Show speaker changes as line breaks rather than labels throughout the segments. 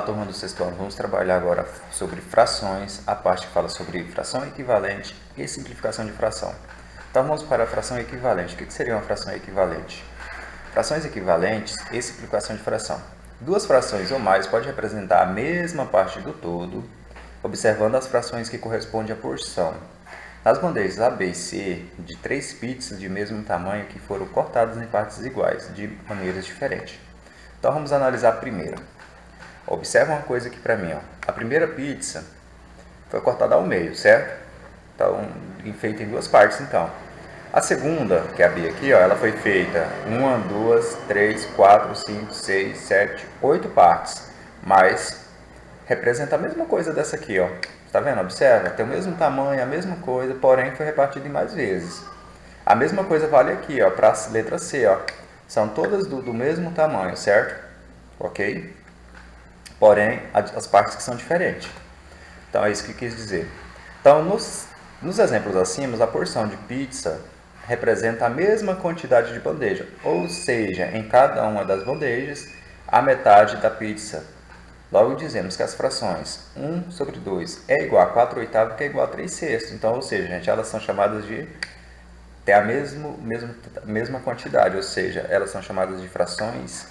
Olá, turma do sexto ano. Vamos trabalhar agora sobre frações, a parte que fala sobre fração equivalente e simplificação de fração. Então, vamos para a fração equivalente. O que seria uma fração equivalente? Frações equivalentes e simplificação de fração. Duas frações ou mais podem representar a mesma parte do todo, observando as frações que correspondem à porção. Nas bandejas A, B e C, de 3 pizzas de mesmo tamanho que foram cortadas em partes iguais, de maneiras diferentes. Então, vamos analisar a primeira. Observa uma coisa aqui para mim, ó. A primeira pizza foi cortada ao meio, certo? Então, feita em duas partes, então. A segunda, que é a B aqui, ó, ela foi feita 1, 2, 3, 4, 5, 6, 7, 8 partes. Mas representa a mesma coisa dessa aqui, ó. Tá vendo? Observa, tem o mesmo tamanho, a mesma coisa, porém foi repartido em mais vezes. A mesma coisa vale aqui, ó, para a letra C, ó. São todas do mesmo tamanho, certo? Ok? Porém, as partes que são diferentes. Então, é isso que quis dizer. Então, nos exemplos acima, a porção de pizza representa a mesma quantidade de bandeja, ou seja, em cada uma das bandejas, a metade da pizza. Logo, dizemos que as frações 1 sobre 2 é igual a 4 oitavos, que é igual a 3 sextos. Então, ou seja, gente, elas são chamadas de ter a mesma quantidade, ou seja, elas são chamadas de frações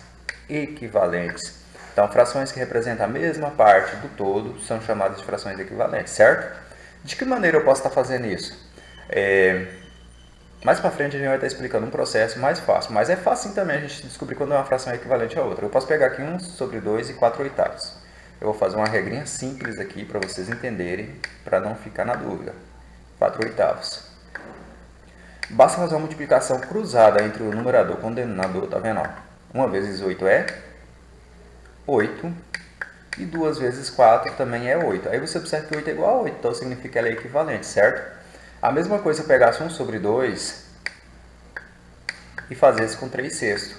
equivalentes. Então, frações que representam a mesma parte do todo são chamadas de frações equivalentes, certo? De que maneira eu posso estar fazendo isso? Mais para frente a gente vai estar explicando um processo mais fácil, mas é fácil também a gente descobrir quando uma fração é equivalente a outra. Eu posso pegar aqui 1 sobre 2 e 4 oitavos. Eu vou fazer uma regrinha simples aqui para vocês entenderem, para não ficar na dúvida. 4 oitavos. Basta fazer uma multiplicação cruzada entre o numerador com o denominador, tá vendo? 1 vezes 8 é 8, e 2 vezes 4 também é 8. Aí você observa que 8 é igual a 8, então significa que ela é equivalente, certo? A mesma coisa se eu pegasse 1 sobre 2 e fazesse com 3 sextos.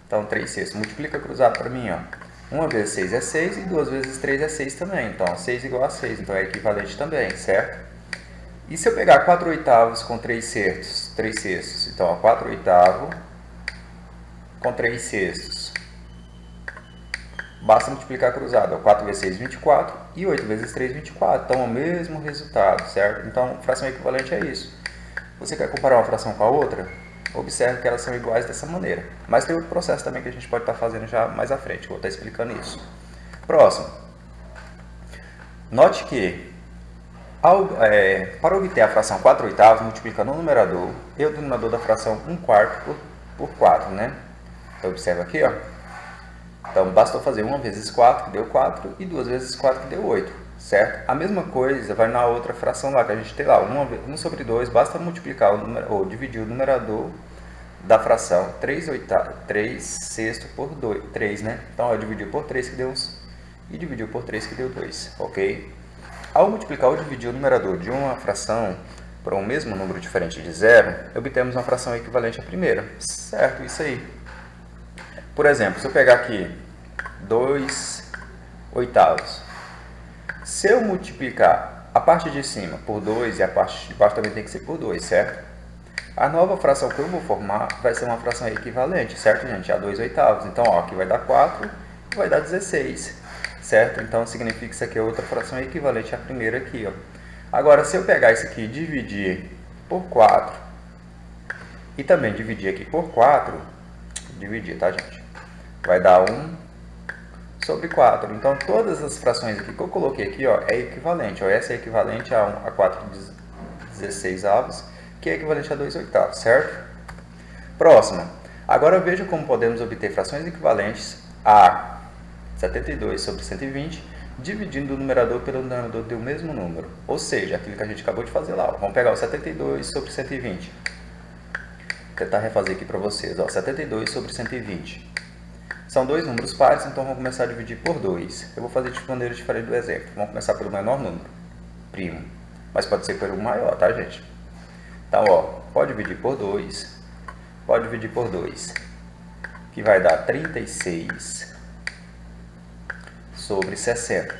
Então, 3 sextos. Multiplica cruzado para mim, ó. 1 vezes 6 é 6 e 2 vezes 3 é 6 também. Então, 6 igual a 6, então é equivalente também, certo? E se eu pegar 4 oitavos com 3 sextos? Então, ó, 4 oitavos com 3 sextos. Basta multiplicar cruzado. 4 vezes 6, 24. E 8 vezes 3, 24. Então, é o mesmo resultado, certo? Então, fração equivalente é isso. Você quer comparar uma fração com a outra? Observe que elas são iguais dessa maneira. Mas tem outro processo também que a gente pode estar fazendo já mais à frente. Vou estar explicando isso. Próximo. Note que, para obter a fração 4 oitavos, multiplicando o numerador e o denominador da fração 1 quarto por 4, né? Então, observa aqui, ó. Então, bastou fazer 1 vezes 4, que deu 4, e 2 vezes 4, que deu 8, certo? A mesma coisa vai na outra fração lá, que a gente tem lá, 1 sobre 2, basta multiplicar ou dividir o numerador da fração 3 sextos por 3, né? Então, eu dividi por 3, que deu 1, e dividiu por 3, que deu 2, ok? Ao multiplicar ou dividir o numerador de uma fração por um mesmo número diferente de zero, obtemos uma fração equivalente à primeira, certo? Isso aí. Por exemplo, se eu pegar aqui 2 oitavos, se eu multiplicar a parte de cima por 2 e a parte de baixo também tem que ser por 2, certo? A nova fração que eu vou formar vai ser uma fração equivalente, certo, gente? A 2 oitavos. Então, ó, aqui vai dar 4 e vai dar 16, certo? Então, significa que isso aqui é outra fração equivalente à primeira aqui, ó. Agora, se eu pegar isso aqui e dividir por 4 e também dividir aqui por 4, dividir, tá, gente? Vai dar 1 sobre 4. Então, todas as frações aqui que eu coloquei aqui, ó, é equivalente. Ó, essa é equivalente a 4/16, que é equivalente a 2 oitavos, certo? Próxima. Agora, veja como podemos obter frações equivalentes a 72 sobre 120, dividindo o numerador pelo denominador do mesmo número. Ou seja, aquilo que a gente acabou de fazer lá. Ó. Vamos pegar o 72 sobre 120. Vou tentar refazer aqui para vocês. Ó, 72 sobre 120. São dois números pares, então vamos começar a dividir por 2. Eu vou fazer de maneira diferente do exemplo. Vamos começar pelo menor número, primo. Mas pode ser pelo maior, tá, gente? Então, ó, pode dividir por 2. Pode dividir por 2. Que vai dar 36 sobre 60.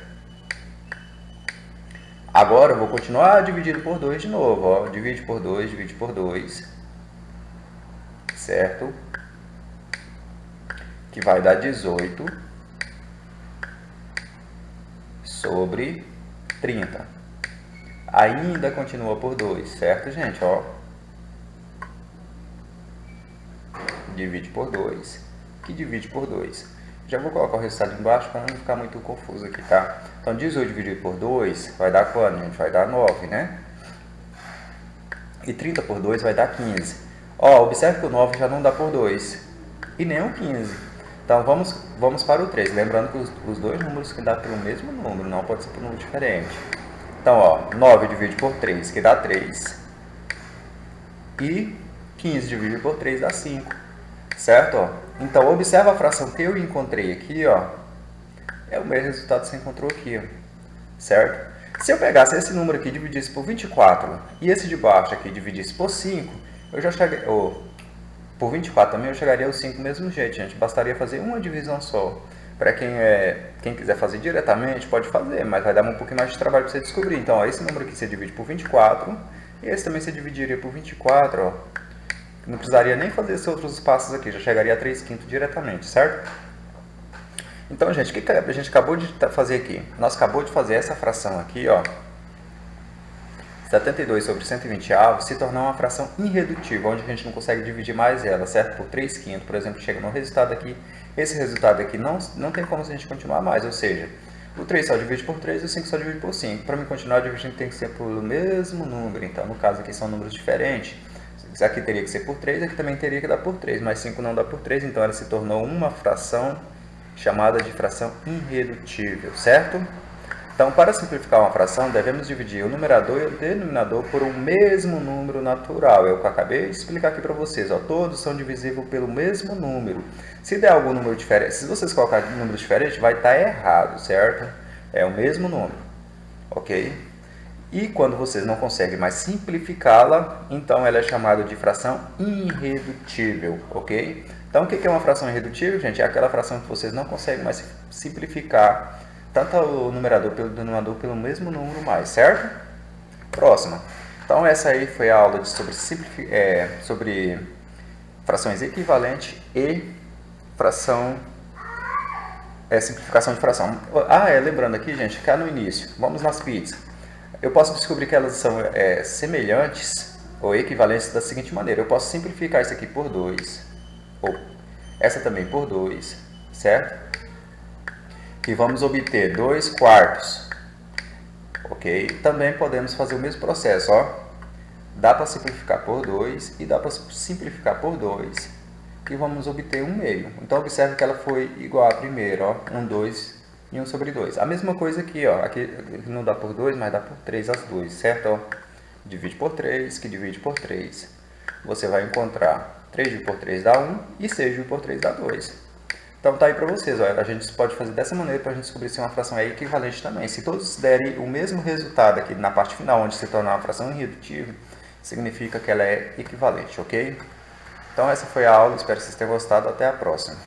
Agora eu vou continuar dividindo por 2 de novo. Ó. Divide por 2, divide por 2. Certo? Que vai dar 18 sobre 30. Ainda continua por 2, certo, gente? Ó, divide por 2, que divide por 2. Já vou colocar o resultado embaixo para não ficar muito confuso aqui, tá? Então, 18 dividido por 2 vai dar quanto, gente? Vai dar 9, né? E 30 por 2 vai dar 15. Ó, observe que o 9 já não dá por 2. E nem o 15. Então, vamos para o 3. Lembrando que os dois números que dá pelo mesmo número, não pode ser por um número diferente. Então, ó, 9 divide por 3, que dá 3. E 15 dividido por 3 dá 5. Certo? Ó? Então, observa a fração que eu encontrei aqui, ó. É o mesmo resultado que você encontrou aqui, ó. Certo? Se eu pegasse esse número aqui e dividisse por 24, e esse de baixo aqui dividisse por 5, eu já cheguei... por 24 também eu chegaria aos 5 do mesmo jeito, gente. Bastaria fazer uma divisão só. Para quem quiser fazer diretamente, pode fazer, mas vai dar um pouquinho mais de trabalho para você descobrir. Então, ó, esse número aqui você divide por 24, e esse também você dividiria por 24, ó. Não precisaria nem fazer esses outros passos aqui, já chegaria a 3/5 diretamente, certo? Então, gente, o que a gente acabou de fazer aqui? Nós acabou de fazer essa fração aqui, ó. 72 sobre 120 avos se tornar uma fração irredutível, onde a gente não consegue dividir mais ela, certo? Por 3/5, por exemplo, chega no resultado aqui. Esse resultado aqui não tem como a gente continuar mais, ou seja, o 3 só divide por 3 e o 5 só divide por 5. Para mim continuar dividindo tem que ser pelo mesmo número, então no caso aqui são números diferentes. Aqui teria que ser por 3, aqui também teria que dar por 3, mas 5 não dá por 3, então ela se tornou uma fração chamada de fração irredutível, certo? Então, para simplificar uma fração, devemos dividir o numerador e o denominador por um mesmo número natural. É o que eu acabei de explicar aqui para vocês. Ó, todos são divisíveis pelo mesmo número. Se der algum número diferente, se vocês colocarem números diferentes, vai estar errado, certo? É o mesmo número, ok? E quando vocês não conseguem mais simplificá-la, então ela é chamada de fração irredutível, ok? Então, o que é uma fração irredutível, gente? É aquela fração que vocês não conseguem mais simplificar tanto o numerador pelo denominador pelo mesmo número mais, certo? Próxima. Então, essa aí foi a aula sobre frações equivalentes e simplificação de fração. Lembrando aqui, gente, cá no início, vamos nas pizzas. Eu posso descobrir que elas são semelhantes ou equivalentes da seguinte maneira. Eu posso simplificar isso aqui por 2, ou essa também por 2, certo? E vamos obter 2/4, ok? Também podemos fazer o mesmo processo, ó. Dá para simplificar por 2 e dá para simplificar por 2. E vamos obter 1/2. Então, observe que ela foi igual à primeira, ó. 2 e 1 sobre 2. A mesma coisa aqui, ó. Aqui não dá por 2, mas dá por 3 as duas, certo? Ó. Divide por 3, que divide por 3. Você vai encontrar 3 dividido por 3 dá 1 e 6 dividido por 3 dá 2. Então tá aí para vocês, ó. A gente pode fazer dessa maneira para a gente descobrir se uma fração é equivalente também. Se todos derem o mesmo resultado aqui na parte final, onde se torna uma fração irredutível, significa que ela é equivalente, ok? Então essa foi a aula, espero que vocês tenham gostado. Até a próxima.